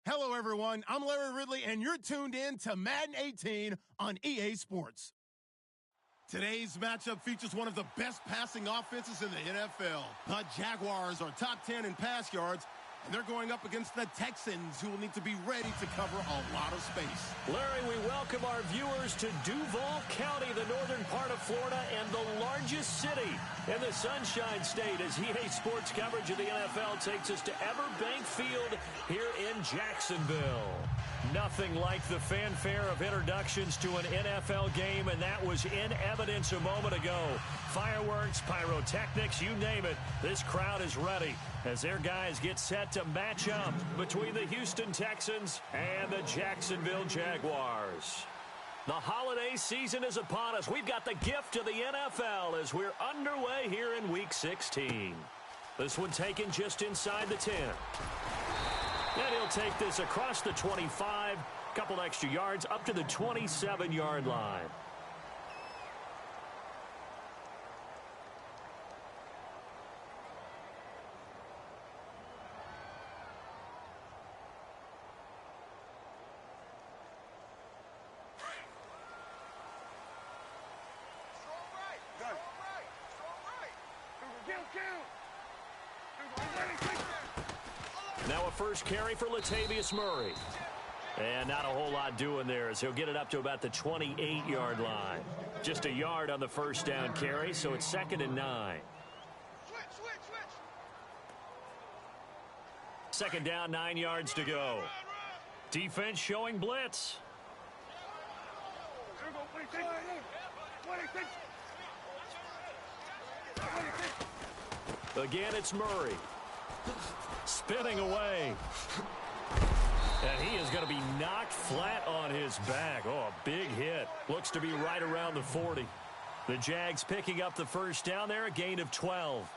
Hello, everyone. I'm Larry Ridley, and you're tuned in to Madden 18 on EA Sports. Today's matchup features one of the best passing offenses in the NFL. The Jaguars are top 10 in pass yards, and they're going up against the Texans, who will need to be ready to cover a lot of space. Larry, we welcome our viewers to Duval County, the northern part of Florida, and the largest city in the Sunshine State, as EA Sports coverage of the NFL takes us to Everbank Field here in Jacksonville. Nothing like the fanfare of introductions to an NFL game, and that was in evidence a moment ago. Fireworks, pyrotechnics, you name it. This crowd is ready as their guys get set to match up between the Houston Texans and the Jacksonville Jaguars. The holiday season is upon us. We've got the gift of the NFL as we're underway here in Week 16. This one taken just inside the 10. And he'll take this across the 25, couple extra yards up to the 27-yard line. Now a first carry for Latavius Murray. And not a whole lot doing there as he'll get it up to about the 28-yard line. Just a yard on the first down carry, so it's 2nd and 9. Second down, 9 yards to go. Defense showing blitz. Again, it's Murray. Spinning away. And he is going to be knocked flat on his back. Oh, a big hit. Looks to be right around the 40. The Jags picking up the first down there, a gain of 12.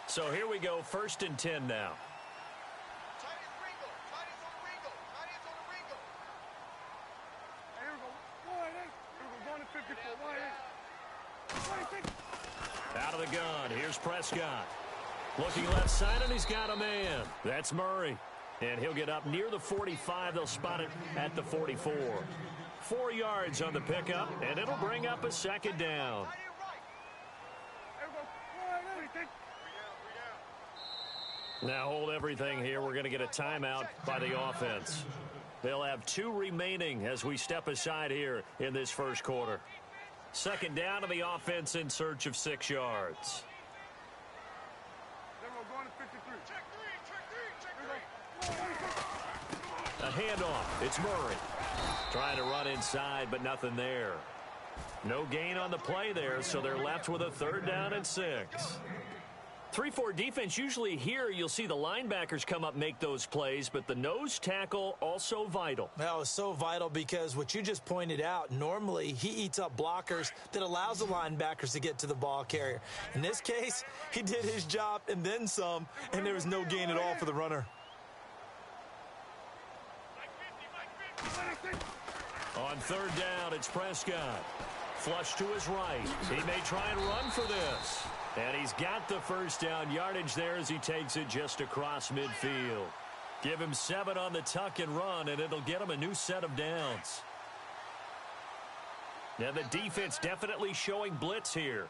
So here we go, 1st and 10 now. Out of the gun, here's Prescott. Looking left side, and he's got a man. That's Murray. And he'll get up near the 45. They'll spot it at the 44. 4 yards on the pickup, and it'll bring up a second down. Now hold everything here. We're going to get a timeout by the offense. They'll have 2 remaining as we step aside here in this first quarter. Second down to the offense in search of 6 yards. A handoff. It's Murray. Trying to run inside, but nothing there. No gain on the play there, so they're left with a 3rd down and 6. 3-4 defense, usually here you'll see the linebackers come up make those plays, but the nose tackle also vital. Well, it's so vital because what you just pointed out, normally he eats up blockers that allows the linebackers to get to the ball carrier. In this case, he did his job and then some, and there was no gain at all for the runner. On 3rd down, it's Prescott. Flush to his right. He may try and run for this. And he's got the first down yardage there as he takes it just across midfield. Give him 7 on the tuck and run, and it'll get him a new set of downs. Now the defense definitely showing blitz here.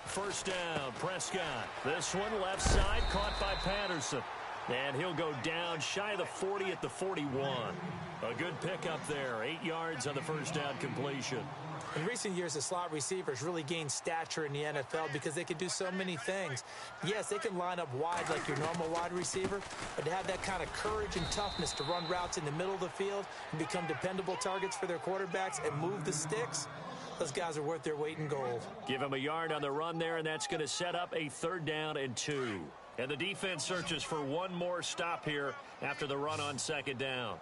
First down, Prescott. This one left side caught by Patterson. And he'll go down shy of the 40 at the 41. A good pickup there. 8 yards on the first down completion. In recent years, the slot receivers really gained stature in the NFL because they can do so many things. Yes, they can line up wide like your normal wide receiver, but to have that kind of courage and toughness to run routes in the middle of the field and become dependable targets for their quarterbacks and move the sticks, those guys are worth their weight in gold. Give him a yard on the run there, and that's going to set up a 3rd down and 2. And the defense searches for one more stop here after the run on 2nd down.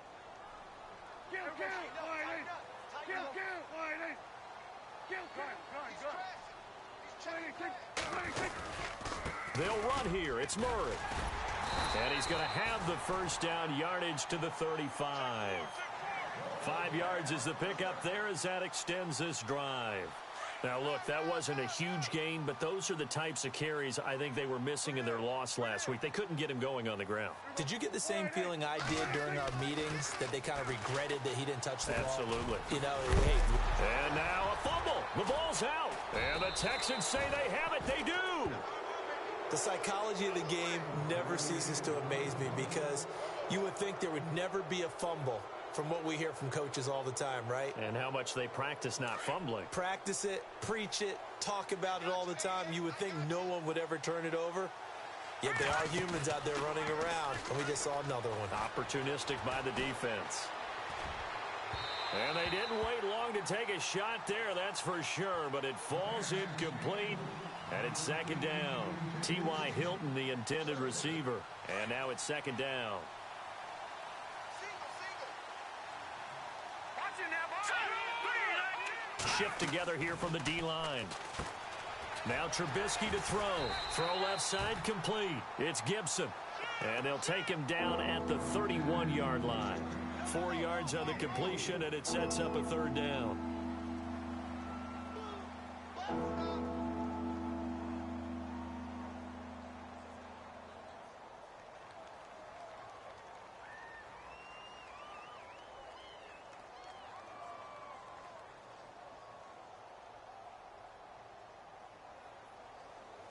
They'll run here. It's Murray. And he's going to have the first down yardage to the 35. 5 yards is the pickup there as that extends this drive. Now, look, that wasn't a huge gain, but those are the types of carries I think they were missing in their loss last week. They couldn't get him going on the ground. Did you get the same feeling I did during our meetings, that they kind of regretted that he didn't touch the ball? Absolutely. You know, hey. And now a fumble. The ball's out. And the Texans say they have it. They do. The psychology of the game never ceases to amaze me, because you would think there would never be a fumble from what we hear from coaches all the time, right? And how much they practice not fumbling. Practice it, preach it, talk about it all the time. You would think no one would ever turn it over. Yet there are humans out there running around, and we just saw another one. Opportunistic by the defense. And they didn't wait long to take a shot there, that's for sure, but it falls incomplete, and it's second down. T.Y. Hilton, the intended receiver, and now it's second down. Shift together here from the D-line. Now Trubisky to throw. Throw left side complete. It's Gibson. And they'll take him down at the 31-yard line. 4 yards on the completion, and it sets up a third down.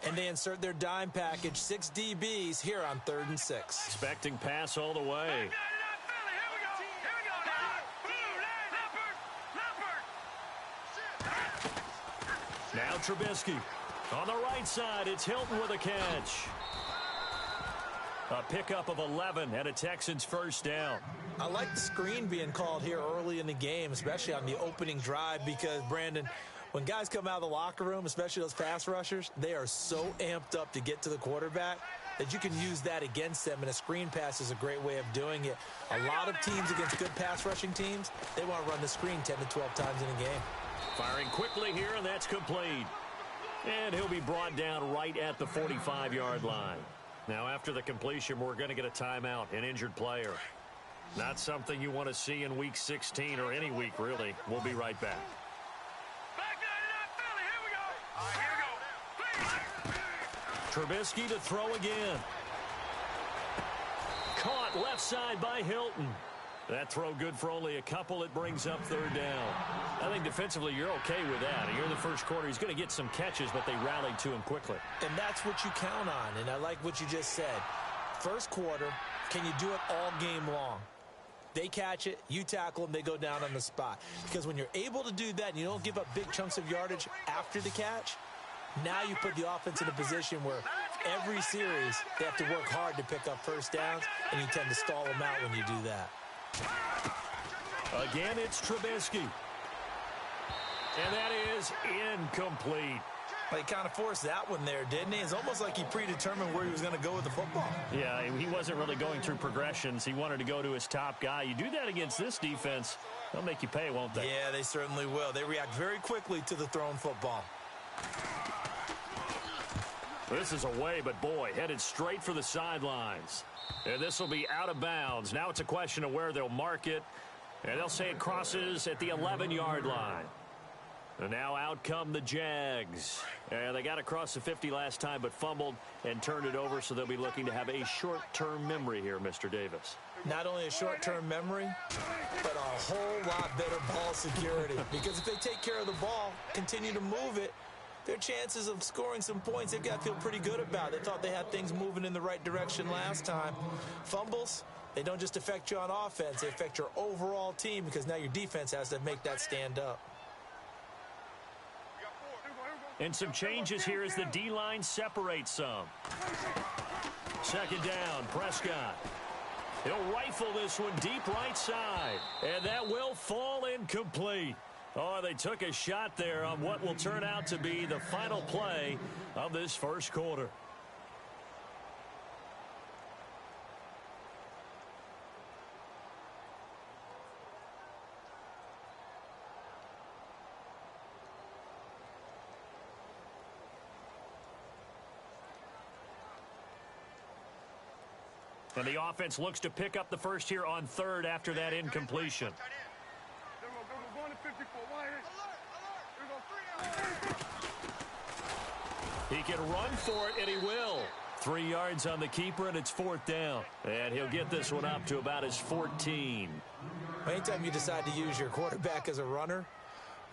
And they insert their dime package, 6 DBs here on 3rd and 6. Expecting pass all the way. Now Trubisky. On the right side, it's Hilton with a catch. A pickup of 11 and a Texans first down. I like the screen being called here early in the game, especially on the opening drive, because, Brandon, when guys come out of the locker room, especially those pass rushers, they are so amped up to get to the quarterback that you can use that against them, and a screen pass is a great way of doing it. A lot of teams against good pass rushing teams, they want to run the screen 10 to 12 times in a game. Firing quickly here, and that's complete. And he'll be brought down right at the 45-yard line. Now, after the completion, we're going to get a timeout, an injured player. Not something you want to see in Week 16 or any week, really. We'll be right back. Trubisky to throw again. Caught left side by Hilton. That throw good for only a couple. It brings up third down. I think defensively you're okay with that. You're in the first quarter. He's going to get some catches, but they rallied to him quickly. And that's what you count on, and I like what you just said. First quarter, can you do it all game long? They catch it, you tackle them, they go down on the spot. Because when you're able to do that and you don't give up big chunks of yardage after the catch, now you put the offense in a position where every series they have to work hard to pick up first downs, and you tend to stall them out when you do that. Again, it's Trubisky. And that is incomplete. Well, he kind of forced that one there, didn't he? It's almost like he predetermined where he was going to go with the football. Yeah, he wasn't really going through progressions. He wanted to go to his top guy. You do that against this defense, they'll make you pay, won't they? Yeah, they certainly will. They react very quickly to the thrown football. This is away, but boy, headed straight for the sidelines. And this will be out of bounds. Now it's a question of where they'll mark it. And they'll say it crosses at the 11-yard line. And now out come the Jags. And they got across the 50 last time, but fumbled and turned it over, so they'll be looking to have a short-term memory here, Mr. Davis. Not only a short-term memory, but a whole lot better ball security. Because if they take care of the ball, continue to move it, their chances of scoring some points, they've got to feel pretty good about. They thought they had things moving in the right direction last time. Fumbles, they don't just affect you on offense, they affect your overall team, because now your defense has to make that stand up. And some changes here as the D-line separates some. Second down, Prescott. He'll rifle this one deep right side. And that will fall incomplete. Oh, they took a shot there on what will turn out to be the final play of this first quarter. And the offense looks to pick up the first here on third after that incompletion. He can run for it, and he will. 3 yards on the keeper, and it's 4th down. And he'll get this one up to about his 14. Anytime you decide to use your quarterback as a runner,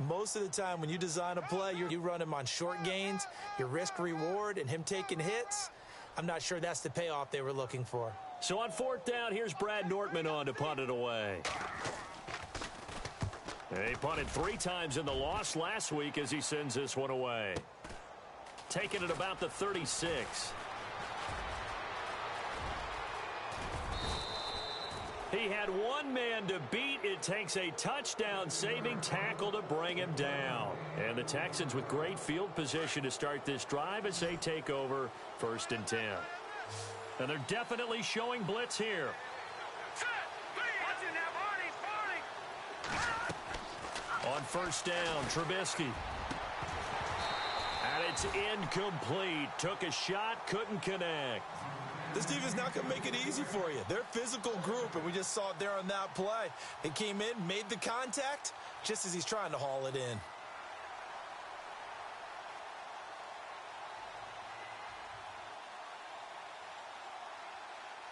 most of the time when you design a play, you run him on short gains, your risk-reward, and him taking hits. I'm not sure that's the payoff they were looking for. So on 4th down, here's Brad Nortman on to punt it away. He punted 3 times in the loss last week as he sends this one away. Taking it about the 36. He had one man to beat. It takes a touchdown-saving tackle to bring him down. And the Texans with great field position to start this drive as they take over 1st and 10. And they're definitely showing blitz here. On 1st down, Trubisky. And it's incomplete. Took a shot, couldn't connect. This defense not going to make it easy for you. They're a physical group, and we just saw it there on that play. They came in, made the contact, just as he's trying to haul it in.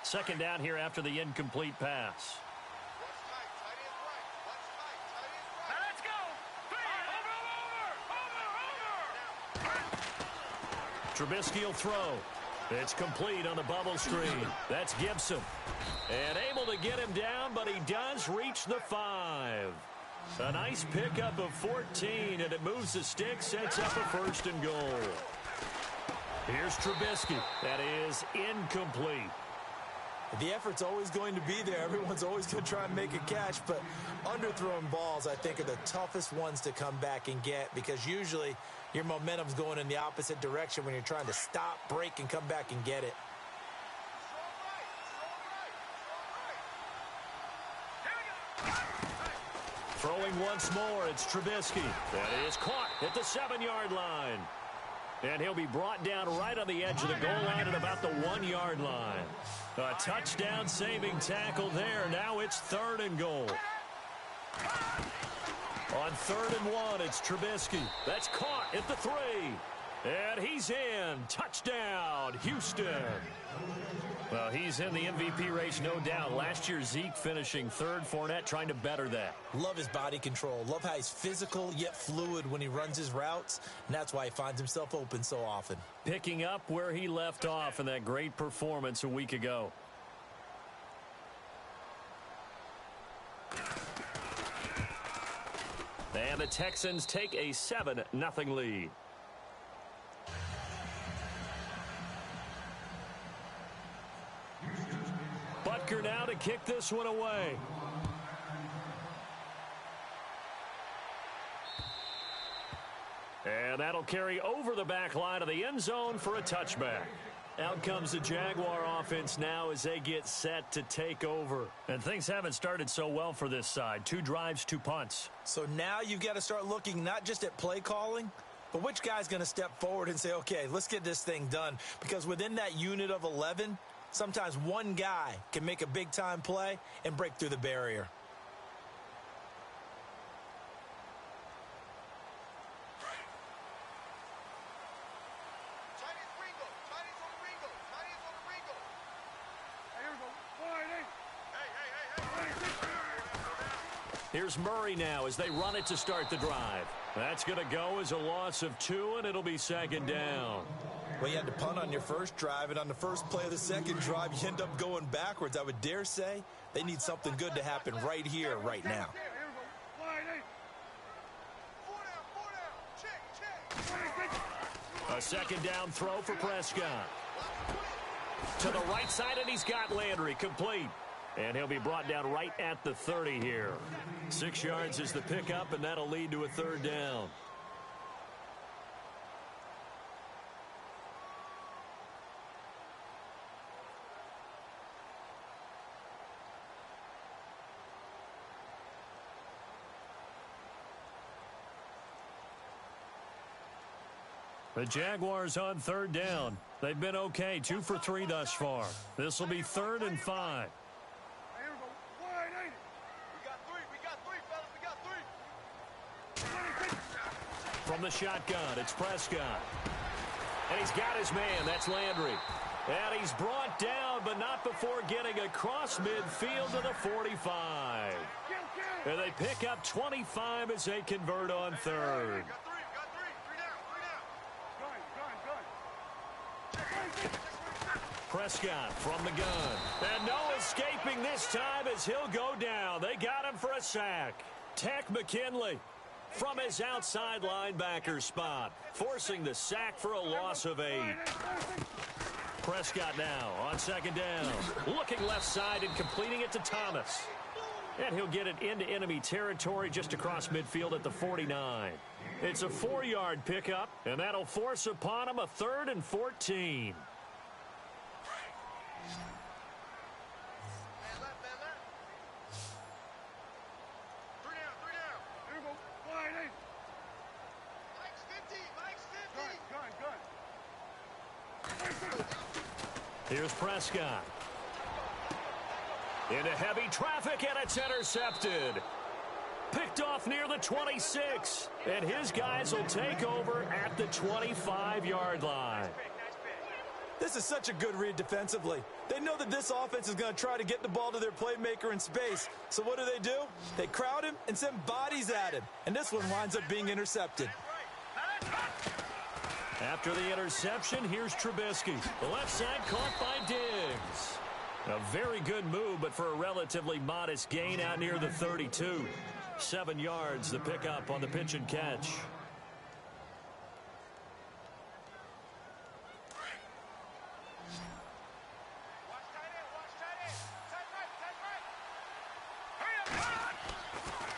Second down here after the incomplete pass. Trubisky will throw. It's complete on the bubble screen. That's Gibson. And able to get him down, but he does reach the 5. A nice pickup of 14, and it moves the stick, sets up a 1st and goal. Here's Trubisky. That is incomplete. The effort's always going to be there. Everyone's always going to try and make a catch, but underthrown balls, I think, are the toughest ones to come back and get because usually your momentum's going in the opposite direction when you're trying to stop, break, and come back and get it. Throwing once more, it's Trubisky. That is caught at the 7-yard line. And he'll be brought down right on the edge of the goal line at about the 1-yard line. A touchdown-saving tackle there. Now it's 3rd and goal. On 3rd and 1, it's Trubisky. That's caught at the 3. And he's in. Touchdown, Houston. Well, he's in the MVP race, no doubt. Last year, Zeke finishing 3rd. Fournette trying to better that. Love his body control. Love how he's physical yet fluid when he runs his routes. And that's why he finds himself open so often. Picking up where he left off in that great performance a week ago. And the Texans take a 7-0 lead. Butker now to kick this one away. And that'll carry over the back line of the end zone for a touchback. Out comes the Jaguar offense now as they get set to take over. And things haven't started so well for this side. 2 drives, 2 punts. So now you've got to start looking not just at play calling, but which guy's going to step forward and say, okay, let's get this thing done. Because within that unit of 11, sometimes one guy can make a big-time play and break through the barrier. Here's Murray now as they run it to start the drive. That's going to go as a loss of 2, and it'll be 2nd down. Well, you had to punt on your first drive, and on the first play of the second drive, you end up going backwards. I would dare say they need something good to happen right here, right now. A 2nd down throw for Prescott. To the right side, and he's got Landry complete. And he'll be brought down right at the 30 here. 6 yards is the pickup, and that'll lead to a 3rd down. The Jaguars on 3rd down. They've been okay, 2 for 3 thus far. This will be 3rd and 5. From the shotgun, it's Prescott. And he's got his man. That's Landry. And he's brought down, but not before getting across midfield to the 45. And they pick up 25 as they convert on third. Prescott from the gun. And no escaping this time as he'll go down. They got him for a sack. Takk McKinley from his outside linebacker spot, forcing the sack for a loss of 8. Prescott now on second down, looking left side and completing it to Thomas. And he'll get it into enemy territory just across midfield at the 49. It's a 4-yard pickup, and that'll force upon him a 3rd and 14. Here's Prescott. Into heavy traffic, and it's intercepted. Picked off near the 26. And his guys will take over at the 25-yard line. This is such a good read defensively. They know that this offense is going to try to get the ball to their playmaker in space. So what do? They crowd him and send bodies at him. And this one winds up being intercepted. After the interception, here's Trubisky. The left side caught by Diggs. A very good move, but for a relatively modest gain out near the 32. 7 yards, the pickup on the pitch and catch.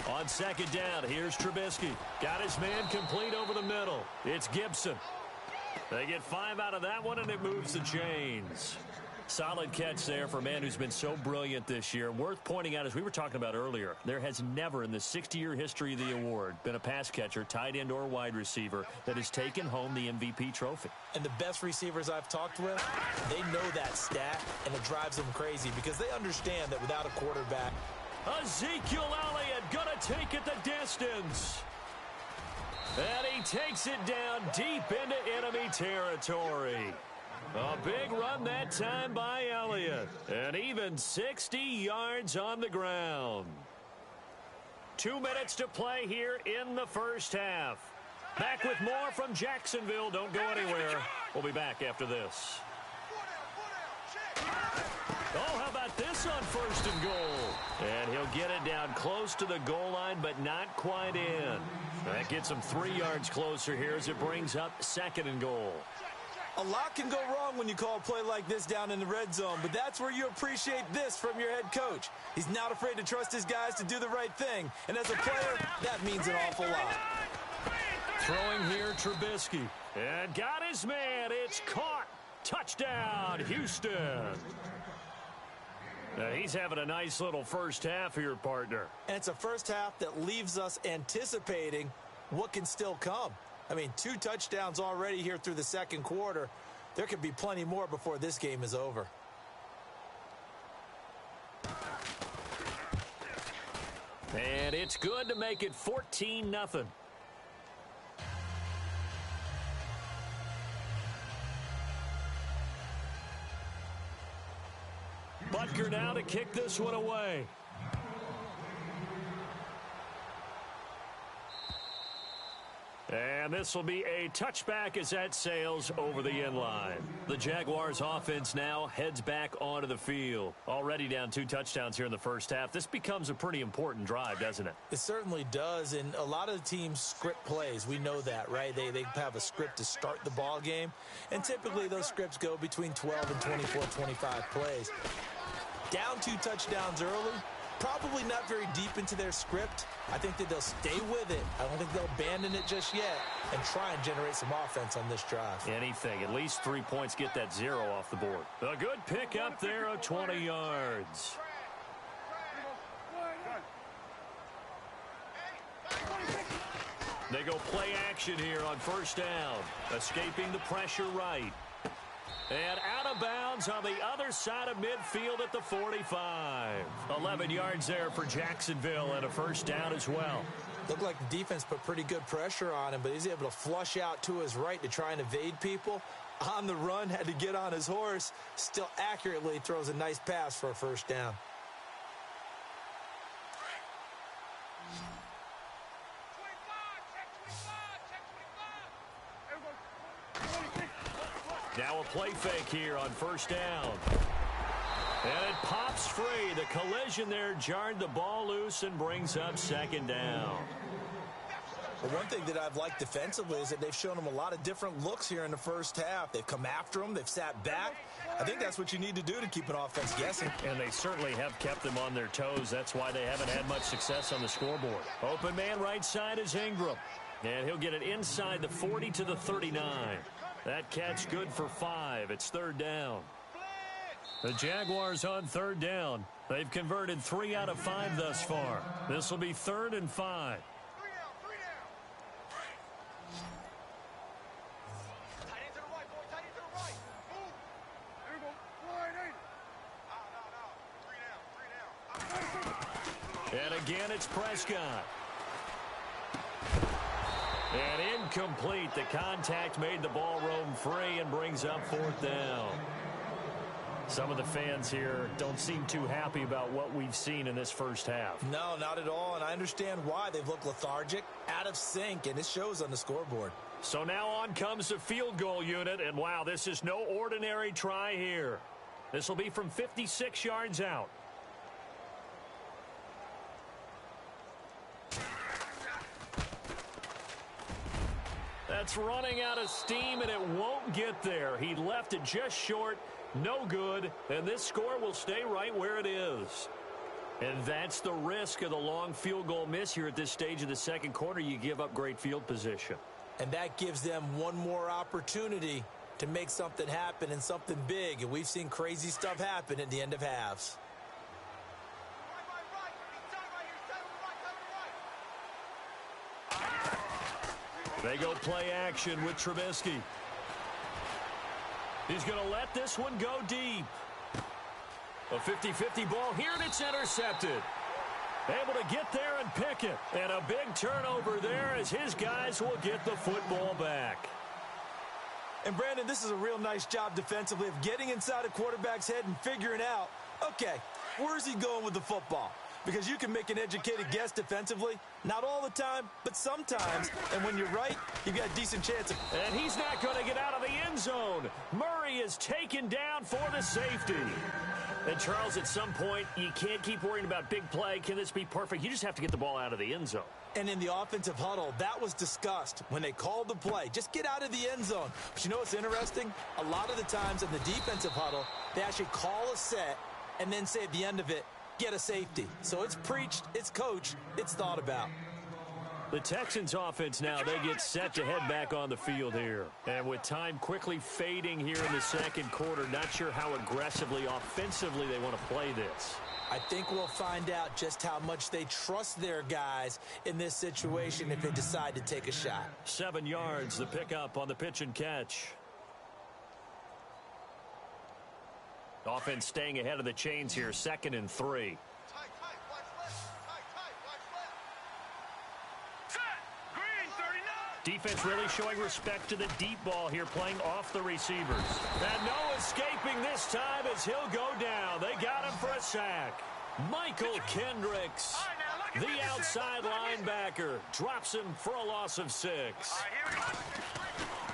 On second down, here's Trubisky. Got his man complete over the middle. It's Gibson. They get 5 out of that one, and it moves the chains. Solid catch there for a man who's been so brilliant this year. Worth pointing out, as we were talking about earlier, there has never in the 60-year history of the award been a pass catcher, tight end, or wide receiver that has taken home the MVP trophy. And the best receivers I've talked with, they know that stat, and it drives them crazy because they understand that without a quarterback. Ezekiel Elliott gonna take it the distance. And he takes it down deep into enemy territory. A big run that time by Elliott. And even 60 yards on the ground. 2 minutes to play here in the first half. Back with more from Jacksonville. Don't go anywhere. We'll be back after this. Oh, how about this on 1st and goal? And he'll get it down close to the goal line, but not quite in. That gets him 3 yards closer here as it brings up 2nd and goal. A lot can go wrong when you call a play like this down in the red zone, but that's where you appreciate this from your head coach. He's not afraid to trust his guys to do the right thing, and as a player, that means an awful lot. Throwing here, Trubisky. And got his man. It's caught. Touchdown, Houston. He's having a nice little first half here, partner. And it's a first half that leaves us anticipating what can still come. I mean, 2 touchdowns already here through the 2nd quarter. There could be plenty more before this game is over. And it's good to make it 14-0. Butker now to kick this one away. And this will be a touchback as that sails over the end line. The Jaguars offense now heads back onto the field. Already down 2 touchdowns here in the first half. This becomes a pretty important drive, doesn't it? It certainly does, and a lot of the teams script plays. We know that, right? They have a script to start the ball game, and typically those scripts go between 12 and 24, 25 plays. Down 2 touchdowns early, probably not very deep into their script. I think that they'll stay with it. I don't think they'll abandon it just yet and try and generate some offense on this drive. Anything. At least 3 points, get that 0 off the board. A good pick up there of 20 yards. They go play action here on 1st down. Escaping the pressure right. And out of bounds on the other side of midfield at the 45. 11 yards there for Jacksonville and a 1st down as well. Looked like the defense put pretty good pressure on him, but he's able to flush out to his right to try and evade people. On the run, had to get on his horse. Still accurately throws a nice pass for a first down. Now a play fake here on first down. And it pops free. The collision there jarred the ball loose and brings up second down. Well, one thing that I've liked defensively is that they've shown them a lot of different looks here in the first half. They've come after them. They've sat back. I think that's what you need to do to keep an offense guessing. And they certainly have kept them on their toes. That's why they haven't had much success on the scoreboard. Open man right side is Ingram. And he'll get it inside the 40 to the 39. That catch good for 5. It's third down. The Jaguars on third down. They've converted 3 out of 5 thus far. This will be 3rd and 5. And again, it's Prescott. And incomplete. The contact made the ball roam free and brings up 4th down. Some of the fans here don't seem too happy about what we've seen in this first half. No, not at all, and I understand why. They've looked lethargic, out of sync, and it shows on the scoreboard. So now on comes the field goal unit, and wow, this is no ordinary try here. This will be from 56 yards out. That's running out of steam, and it won't get there. He left it just short. No good, and this score will stay right where it is. And that's the risk of the long field goal miss here at this stage of the second quarter. You give up great field position. And that gives them one more opportunity to make something happen and something big. And we've seen crazy stuff happen at the end of halves. They go play action with Trubisky. He's going to let this one go deep. A 50-50 ball here, and it's intercepted. Able to get there and pick it. And a big turnover there as his guys will get the football back. And, Brandon, this is a real nice job defensively of getting inside a quarterback's head and figuring out, okay, where's he going with the football? Because you can make an educated guess defensively. Not all the time, but sometimes. And when you're right, you've got a decent chance of... And he's not going to get out of the end zone. Murray is taken down for the safety. And, Charles, at some point, you can't keep worrying about big play. Can this be perfect? You just have to get the ball out of the end zone. And in the offensive huddle, that was discussed when they called the play. Just get out of the end zone. But you know what's interesting? A lot of the times in the defensive huddle, they actually call a set and then say at the end of it, get a safety. So it's preached, it's coached, it's thought about. The Texans offense now, they get set to head back on the field here. And with time quickly fading here in the second quarter, not sure how aggressively, offensively they want to play this. I think we'll find out just how much they trust their guys in this situation if they decide to take a shot. 7 yards, the pickup on the pitch and catch. Offense staying ahead of the chains here, 2nd and 3. Defense really showing respect to the deep ball here, playing off the receivers. And no escaping this time as he'll go down. They got him for a sack. Michael Kendricks, the outside linebacker, drops him for a loss of 6.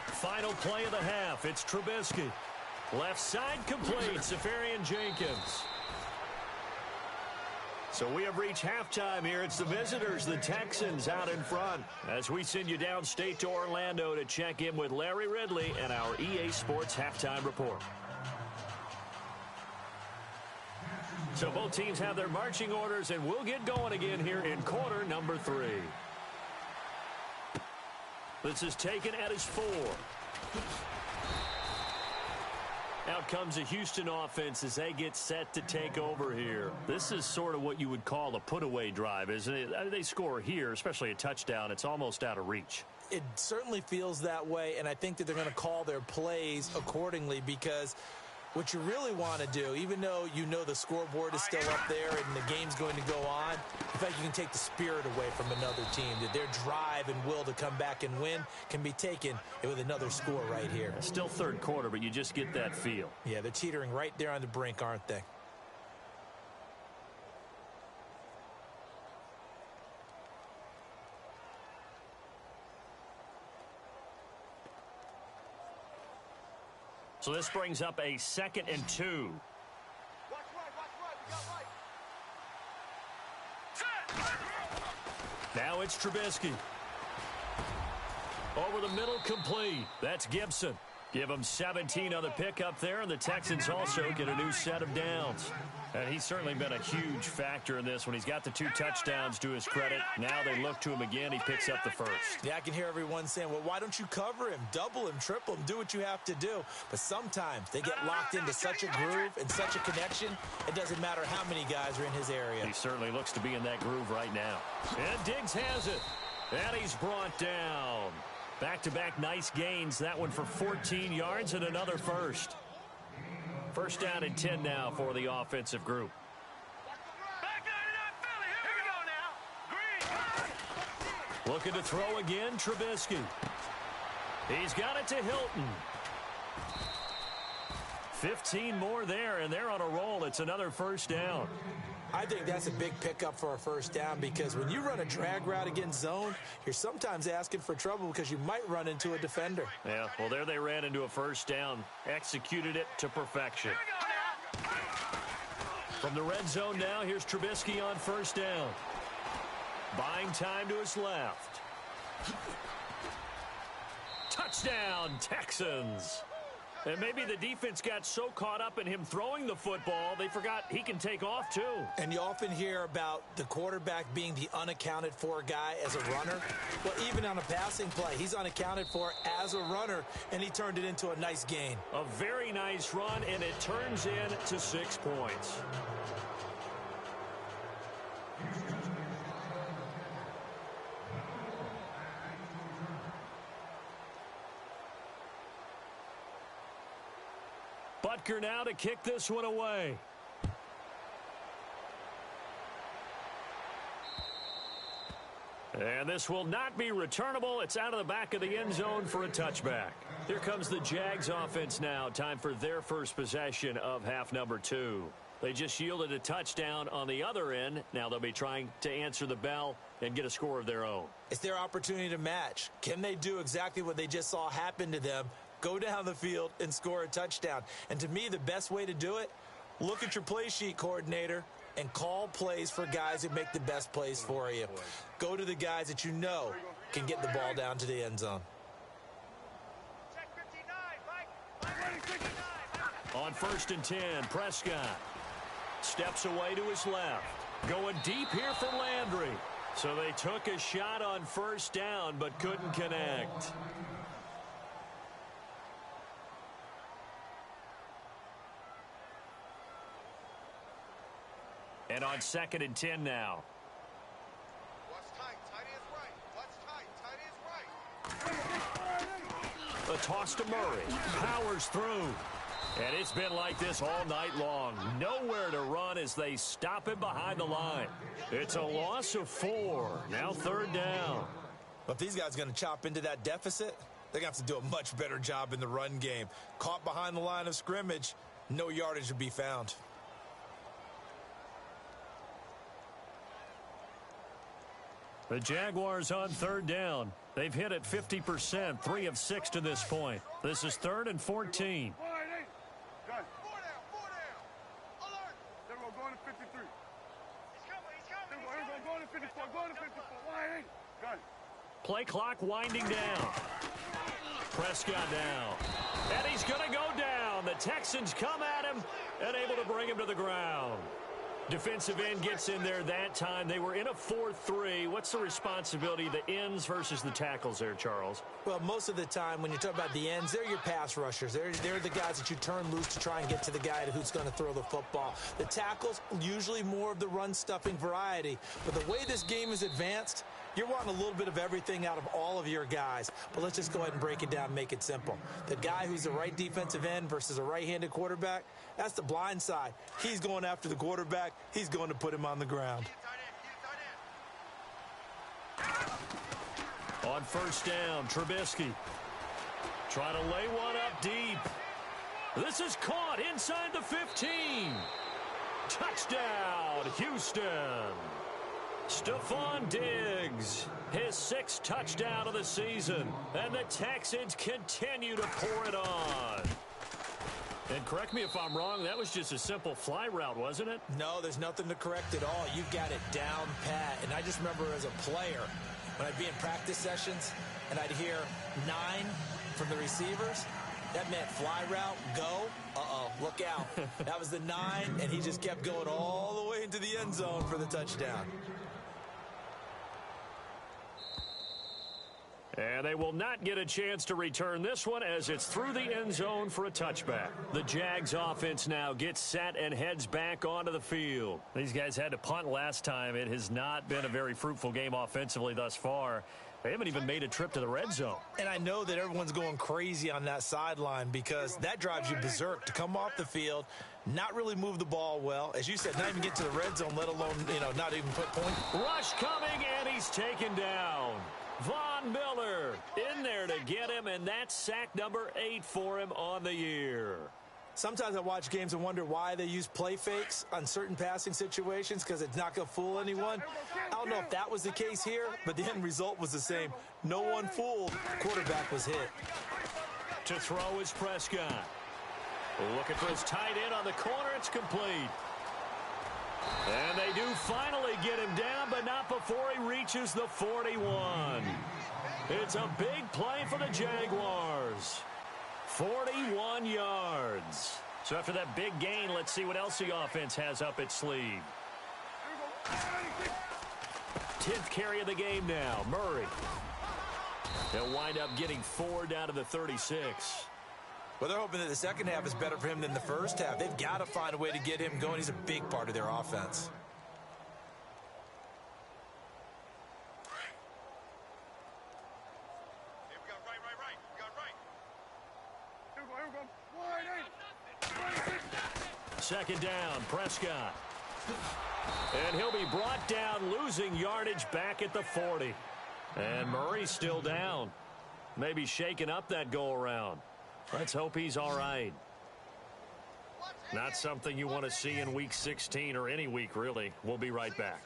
Final play of the half, it's Trubisky. Left side complete, Safarian Jenkins. So we have reached halftime here. It's the visitors, the Texans, out in front. As we send you downstate to Orlando to check in with Larry Ridley and our EA Sports Halftime Report. So both teams have their marching orders, and we'll get going again here in quarter number 3. This is taken at his 4. Out comes the Houston offense as they get set to take over here. This is sort of what you would call a put-away drive, isn't it? They score here, especially a touchdown. It's almost out of reach. It certainly feels that way, and I think that they're going to call their plays accordingly because what you really want to do, even though you know the scoreboard is still up there and the game's going to go on, in fact, you can take the spirit away from another team, that their drive and will to come back and win can be taken with another score right here. Still third quarter, but you just get that feel. Yeah, they're teetering right there on the brink, aren't they? So this brings up a 2nd and 2. Watch right. We got right. Now it's Trubisky. Over the middle, complete. That's Gibson. Give him 17 on the pickup there, and the Texans also get a new set of downs. And he's certainly been a huge factor in this when he's got the 2 touchdowns to his credit. Now they look to him again. He picks up the first. Yeah, I can hear everyone saying, well, why don't you cover him, double him, triple him, do what you have to do. But sometimes they get locked into such a groove and such a connection, it doesn't matter how many guys are in his area. He certainly looks to be in that groove right now. And Diggs has it. And he's brought down. Back-to-back nice gains. That one for 14 yards and another first. First down and 10 now for the offensive group. Looking to throw again, Trubisky. He's got it to Hilton. 15 more there, and they're on a roll. It's another first down. I think that's a big pickup for a first down, because when you run a drag route against zone, you're sometimes asking for trouble because you might run into a defender. Yeah, well, there they ran into a first down. Executed it to perfection. From the red zone now, here's Trubisky on first down. Buying time to his left. Touchdown, Texans. And maybe the defense got so caught up in him throwing the football, they forgot he can take off too. And you often hear about the quarterback being the unaccounted for guy as a runner. Well, even on a passing play, he's unaccounted for as a runner, and he turned it into a nice gain. A very nice run, and it turns into 6 points. Butker now to kick this one away. And this will not be returnable. It's out of the back of the end zone for a touchback. Here comes the Jags offense now. Time for their first possession of half number 2. They just yielded a touchdown on the other end. Now they'll be trying to answer the bell and get a score of their own. It's their opportunity to match. Can they do exactly what they just saw happen to them? Go down the field and score a touchdown. And to me, the best way to do it, look at your play sheet coordinator and call plays for guys who make the best plays for you. Go to the guys that you know can get the ball down to the end zone. On 1st and 10, Prescott steps away to his left. Going deep here for Landry. So they took a shot on first down but couldn't connect. And on 2nd and 10 now. What's tight? Tight is right. What's tight? Tight is right. A toss to Murray. Powers through. And it's been like this all night long. Nowhere to run as they stop him behind the line. It's a loss of 4. Now 3rd down. But if these guys are going to chop into that deficit, they're going to have to do a much better job in the run game. Caught behind the line of scrimmage, no yardage to be found. The Jaguars on 3rd down. They've hit it 50%, 3 of 6 to this point. This is 3rd and 14. Play clock winding down. Prescott down. And he's going to go down. The Texans come at him and able to bring him to the ground. Defensive end gets in there that time. They were in a 4-3. What's the responsibility, the ends versus the tackles there, Charles? Well, most of the time when you talk about the ends, they're your pass rushers. They're the guys that you turn loose to try and get to the guy who's going to throw the football. The tackles, usually more of the run-stuffing variety. But the way this game is advanced, You're wanting a little bit of everything out of all of your guys, but let's just go ahead and break it down and make it simple. The guy who's the right defensive end versus a right-handed quarterback, that's the blind side. He's going after the quarterback. He's going to put him on the ground. On first down, Trubisky trying to lay one up deep. This is caught inside the 15. Touchdown, Houston. Stephon Diggs, his 6th touchdown of the season. And the Texans continue to pour it on. And correct me if I'm wrong, that was just a simple fly route, wasn't it? No, there's nothing to correct at all. You got it down pat. And I just remember as a player, when I'd be in practice sessions and I'd hear 9 from the receivers, that meant fly route, go, look out. That was the 9, and he just kept going all the way into the end zone for the touchdown. And they will not get a chance to return this one as it's through the end zone for a touchback. The Jags offense now gets set and heads back onto the field. These guys had to punt last time. It has not been a very fruitful game offensively thus far. They haven't even made a trip to the red zone. And I know that everyone's going crazy on that sideline because that drives you berserk to come off the field, not really move the ball well. As you said, not even get to the red zone, let alone, not even put points. Rush coming, and he's taken down. Von Miller in there to get him, and that's sack number 8 for him on the year. Sometimes I watch games and wonder why they use play fakes on certain passing situations because it's not going to fool anyone. I don't know if that was the case here, but the end result was the same. No one fooled. Quarterback was hit. To throw is Prescott. Looking for his tight end on the corner. It's complete. And they do finally get him down, but not before he reaches the 41. It's a big play for the Jaguars. 41 yards. So after that big gain, let's see what else the offense has up its sleeve. 10th carry of the game now, Murray. They'll wind up getting 4 down to the 36. Well, they're hoping that the second half is better for him than the first half. They've got to find a way to get him going. He's a big part of their offense. Hey, we got right. We got right. Second down, Prescott. And he'll be brought down, losing yardage back at the 40. And Murray's still down. Maybe shaking up that go-around. Let's hope he's all right. Not something you want to see in Week 16 or any week, really. We'll be right back.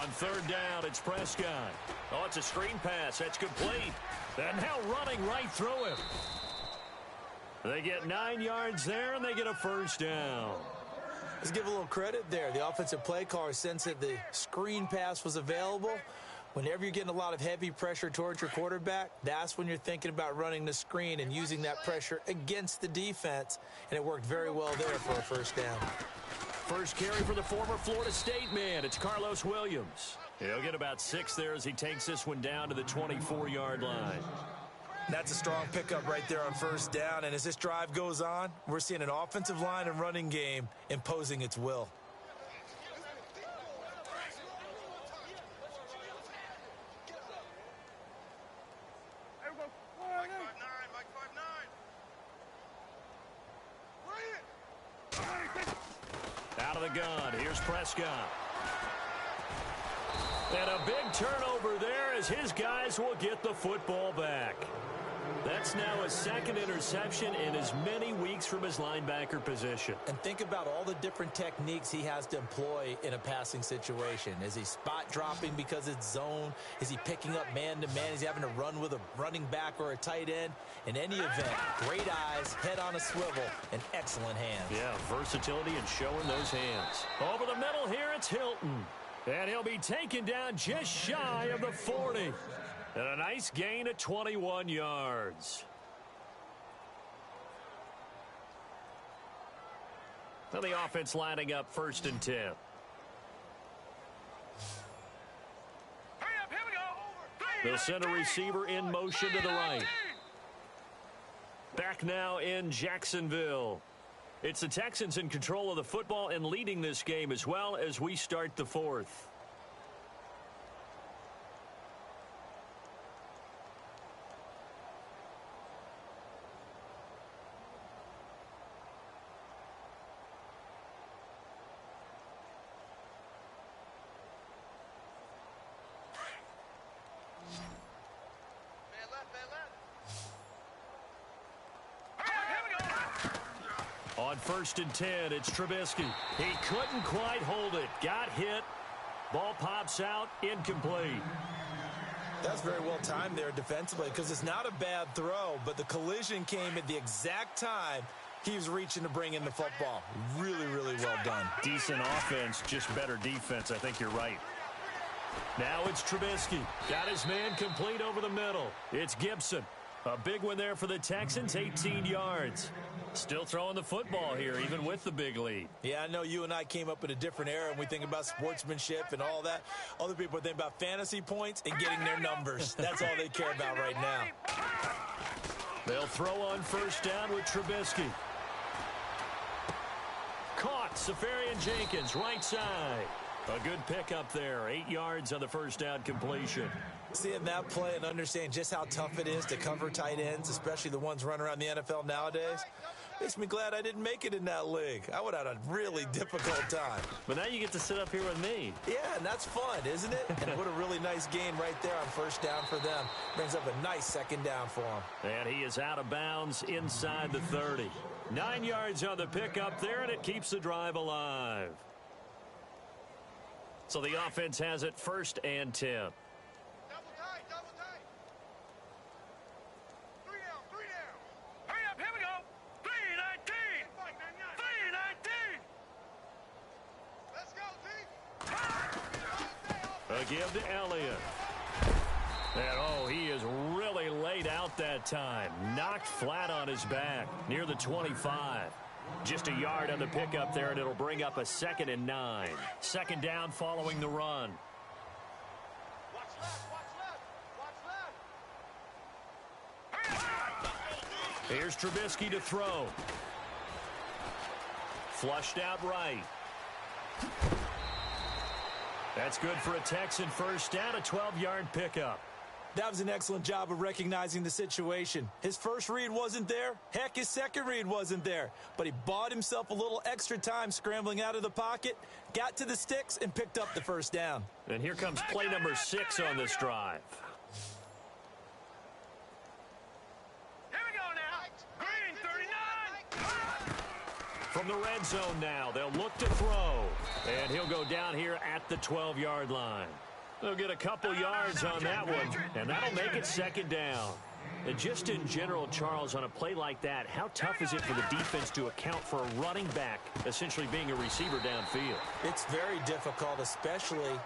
On third down, it's Prescott. Oh, it's a screen pass. That's complete. And now running right through him. They get 9 yards there, and they get a first down. Let's give a little credit there. The offensive play caller sensed that the screen pass was available. Whenever you're getting a lot of heavy pressure towards your quarterback, that's when you're thinking about running the screen and using that pressure against the defense. And it worked very well there for a first down. First carry for the former Florida State man. It's Carlos Williams. He'll get about 6 there as he takes this one down to the 24-yard line. That's a strong pickup right there on first down. And as this drive goes on, we're seeing an offensive line and running game imposing its will. Out of the gun, here's Prescott. And a big turnover there as his guys will get the football back. That's now a second interception in as many weeks from his linebacker position. And think about all the different techniques he has to employ in a passing situation. Is he spot dropping because it's zone? Is he picking up man-to-man? Is he having to run with a running back or a tight end? In any event, great eyes, head on a swivel, and excellent hands. Yeah, versatility and showing those hands. Over the middle here, it's Hilton. And he'll be taken down just shy of the 40. And a nice gain of 21 yards. Now the offense lining up 1st and 10. Hurry up, here we go. They'll send a receiver in motion to the right. Back now in Jacksonville. It's the Texans in control of the football and leading this game as well as we start the fourth. On 1st and 10, it's Trubisky. He couldn't quite hold it. Got hit. Ball pops out. Incomplete. That's very well timed there defensively because it's not a bad throw, but the collision came at the exact time he was reaching to bring in the football. Really, really well done. Decent offense, just better defense. I think you're right. Now it's Trubisky. Got his man complete over the middle. It's Gibson. A big one there for the Texans, 18 yards. Still throwing the football here, even with the big lead. Yeah, I know you and I came up in a different era, and we think about sportsmanship and all that. Other people think about fantasy points and getting their numbers. That's all they care about right now. They'll throw on 1st down with Trubisky. Caught, Safarian-Jenkins, right side. A good pickup there, 8 yards on the 1st down completion. Seeing that play and understanding just how tough it is to cover tight ends, especially the ones running around the NFL nowadays, makes me glad I didn't make it in that league. I would have had a really difficult time. But now you get to sit up here with me. Yeah, and that's fun, isn't it? And what a really nice gain right there on 1st down for them. Brings up a nice 2nd down for them. And he is out of bounds inside the 30. 9 yards on the pickup there, and it keeps the drive alive. So the offense has it 1st and 10. Double tight, double tight. 3 down, 3 down. Hurry up, here we go. 3-19. 3-19. Let's go, T. A give to Elliott. And, he is really laid out that time. Knocked flat on his back near the 25. Just a yard on the pickup there, and it'll bring up a 2nd and 9. 2nd down following the run. Watch left, watch left. Here's Trubisky to throw. Flushed out right. That's good for a Texan 1st down, a 12-yard pickup. That was an excellent job of recognizing the situation. His first read wasn't there. Heck, his second read wasn't there. But he bought himself a little extra time scrambling out of the pocket, got to the sticks, and picked up the 1st down. And here comes play number 6 on this drive. Here we go now. Green 39. From the red zone now, they'll look to throw. And he'll go down here at the 12-yard line. They'll get a couple yards on that one, and that'll make it 2nd down. And just in general, Charles, on a play like that, how tough is it for the defense to account for a running back essentially being a receiver downfield? It's very difficult, especially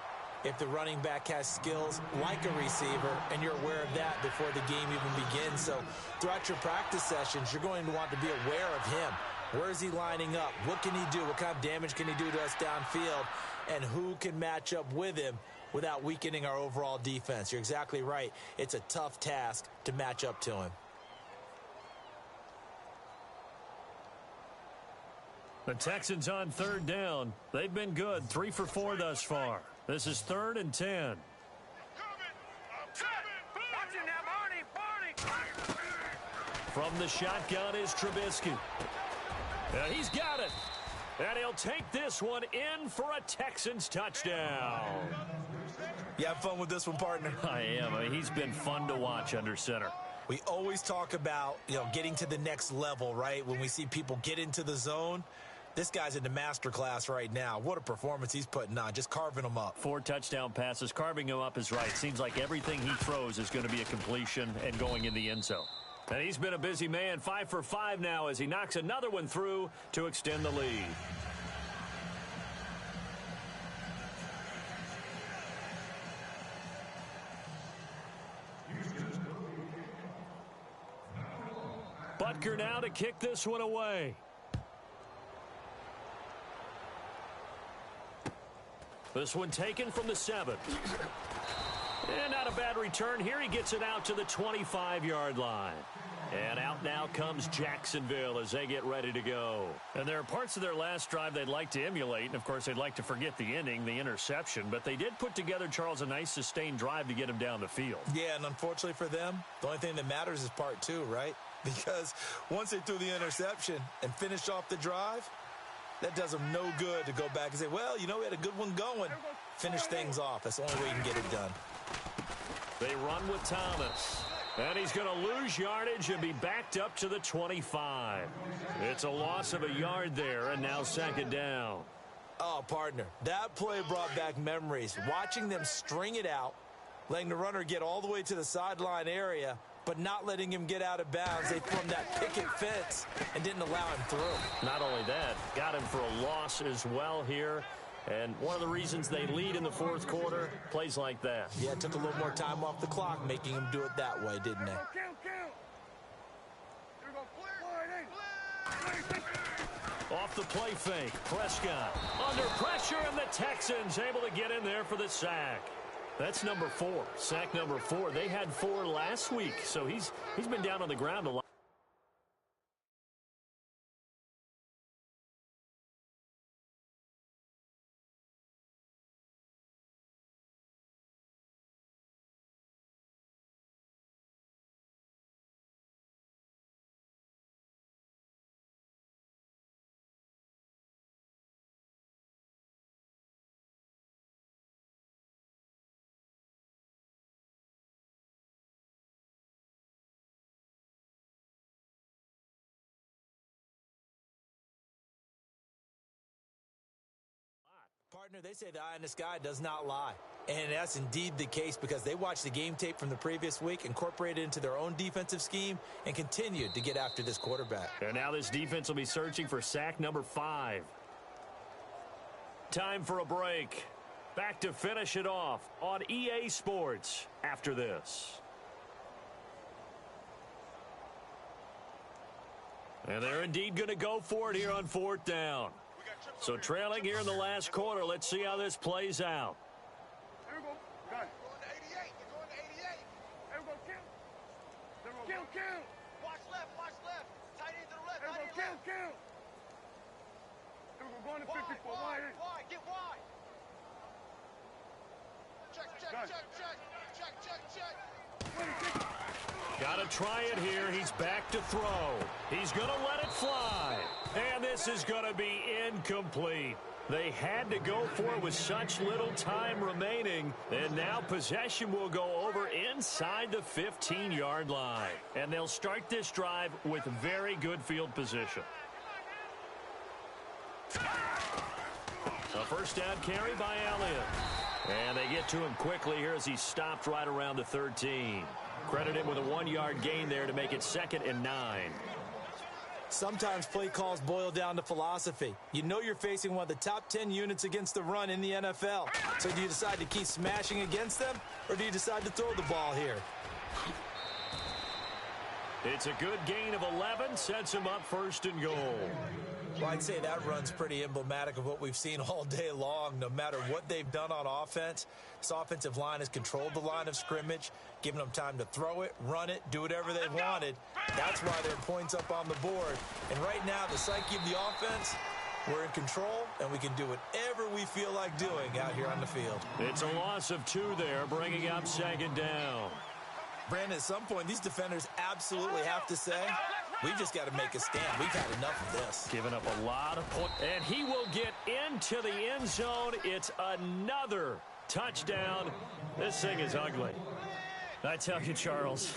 if the running back has skills like a receiver, and you're aware of that before the game even begins. So throughout your practice sessions, you're going to want to be aware of him. Where is he lining up? What can he do? What kind of damage can he do to us downfield? And who can match up with him without weakening our overall defense? You're exactly right. It's a tough task to match up to him. The Texans on 3rd down. They've been good, 3 for 4 thus far. This is 3rd and 10. From the shotgun is Trubisky. He's got it. And he'll take this one in for a Texans touchdown. You have fun with this one, partner? I am. I mean, he's been fun to watch under center. We always talk about, getting to the next level, right? When we see people get into the zone, this guy's in the master class right now. What a performance he's putting on, just carving them up. 4 touchdown passes. Carving him up is right. Seems like everything he throws is going to be a completion and going in the end zone. And he's been a busy man, 5 for 5 now as he knocks another one through to extend the lead. Butker now to kick this one away. This one taken from the 7. And not a bad return here. He gets it out to the 25-yard line. And out now comes Jacksonville as they get ready to go. And there are parts of their last drive they'd like to emulate. And, of course, they'd like to forget the ending, the interception. But they did put together, Charles, a nice sustained drive to get him down the field. Yeah, and unfortunately for them, the only thing that matters is part two, right? Because once they threw the interception and finished off the drive, that does them no good to go back and say, well, you know, we had a good one going. Finish things off. That's the only way you can get it done. They run with Thomas. And he's going to lose yardage and be backed up to the 25. It's a loss of a yard there, and now second down. Oh, partner, that play brought back memories. Watching them string it out, letting the runner get all the way to the sideline area, but not letting him get out of bounds. They formed that picket fence and didn't allow him through. Not only that, got him for a loss as well here. And one of the reasons they lead in the fourth quarter, plays like that. Yeah, it took a little more time off the clock, making him do it that way, didn't they? Off the play fake, Prescott under pressure, and the Texans able to get in there for the sack. That's number 4, sack number 4. They had 4 last week, so he's been down on the ground a lot. Partner, they say the eye in the sky does not lie. And that's indeed the case because they watched the game tape from the previous week, incorporated it into their own defensive scheme, and continued to get after this quarterback. And now this defense will be searching for sack number 5. Time for a break. Back to finish it off on EA Sports after this. And they're indeed going to go for it here on 4th down. So trailing here in the last quarter. Let's see how this plays out. Here we go. Got it. Going to 88. You're going to 88. Here we go. Kill. Kill. Watch left. Watch left. Tight end to the left. Here we go. Kill. Here we go. Going to 54. Wide. Wide. Get wide. Check. Got to try it here. He's back to throw. He's going to let it fly. And this is going to be incomplete. They had to go for it with such little time remaining. And now possession will go over inside the 15-yard line. And they'll start this drive with very good field position. A first down carry by Elliott. And they get to him quickly here as he stopped right around the 13. Credit him with a 1-yard gain there to make it 2nd and 9. Sometimes play calls boil down to philosophy. You know you're facing one of the top 10 units against the run in the NFL. So do you decide to keep smashing against them, or do you decide to throw the ball here? It's a good gain of 11, sets him up 1st and goal. Well, I'd say that run's pretty emblematic of what we've seen all day long. No matter what they've done on offense, this offensive line has controlled the line of scrimmage, giving them time to throw it, run it, do whatever they wanted. That's why there are points up on the board. And right now, the psyche of the offense, we're in control, and we can do whatever we feel like doing out here on the field. It's a loss of 2 there, bringing up 2nd down. Brandon, at some point, these defenders absolutely have to say, we've just got to make a stand. We've had enough of this. Giving up a lot of points. And he will get into the end zone. It's another touchdown. This thing is ugly. I tell you, Charles,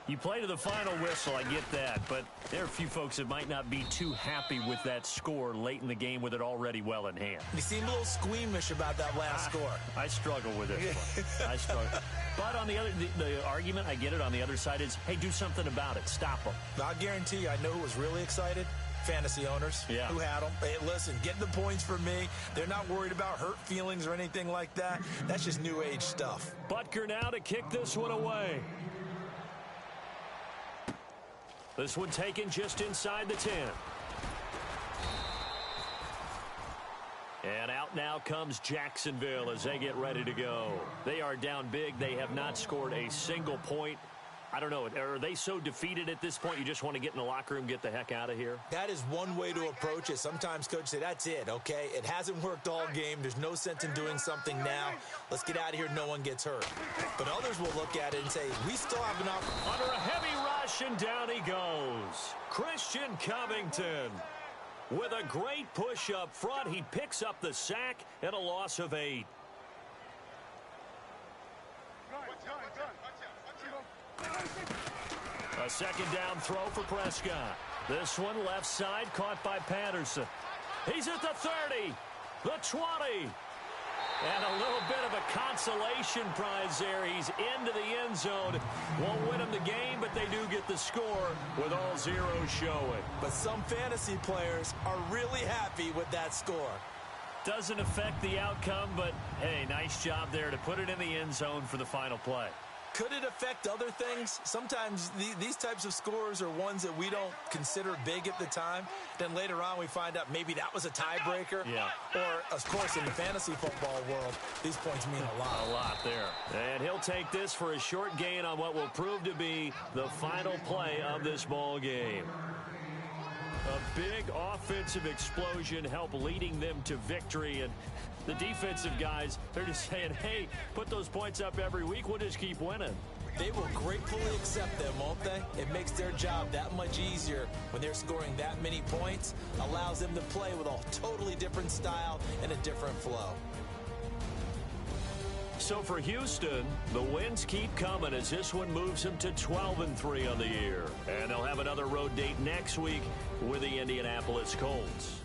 you play to the final whistle, I get that, but there are a few folks that might not be too happy with that score late in the game with it already well in hand. You seem a little squeamish about that last score. I struggle with this one. I struggle. But on the other, the argument, I get it, on the other side is, hey, do something about it. Stop them. I'll guarantee you, I know who was really excited. Fantasy owners who had them. Hey, listen, get the points for me. They're not worried about hurt feelings or anything like that. That's just new age stuff. Butker now to kick this one away. This one taken just inside the 10. And out now comes Jacksonville as they get ready to go. They are down big. They have not scored a single point I don't know. Are they so defeated at this point you just want to get in the locker room, get the heck out of here? That is one way to approach it. Sometimes coaches say, that's it, okay? It hasn't worked all game. There's no sense in doing something now. Let's get out of here. No one gets hurt. But others will look at it and say, we still have enough. Under a heavy rush, and down he goes. Christian Covington. With a great push up front, he picks up the sack and a loss of 8. A second down throw for Prescott. This one left side caught by Patterson. He's at the 30, the 20. And a little bit of a consolation prize there. He's into the end zone. Won't win them the game, but they do get the score with all zeros showing. But some fantasy players are really happy with that score. Doesn't affect the outcome, but hey, nice job there to put it in the end zone for the final play. Could it affect other things? Sometimes these types of scores are ones that we don't consider big at the time. Then later on we find out maybe that was a tiebreaker. Yeah. Or, of course, in the fantasy football world, these points mean a lot. A lot there. And he'll take this for a short gain on what will prove to be the final play of this ball game. A big offensive explosion helped leading them to victory. And the defensive guys, they're just saying, hey, put those points up every week. We'll just keep winning. They will gratefully accept them, won't they? It makes their job that much easier when they're scoring that many points. Allows them to play with a totally different style and a different flow. So for Houston, the wins keep coming as this one moves them to 12-3 on the year. And they'll have another road date next week with the Indianapolis Colts.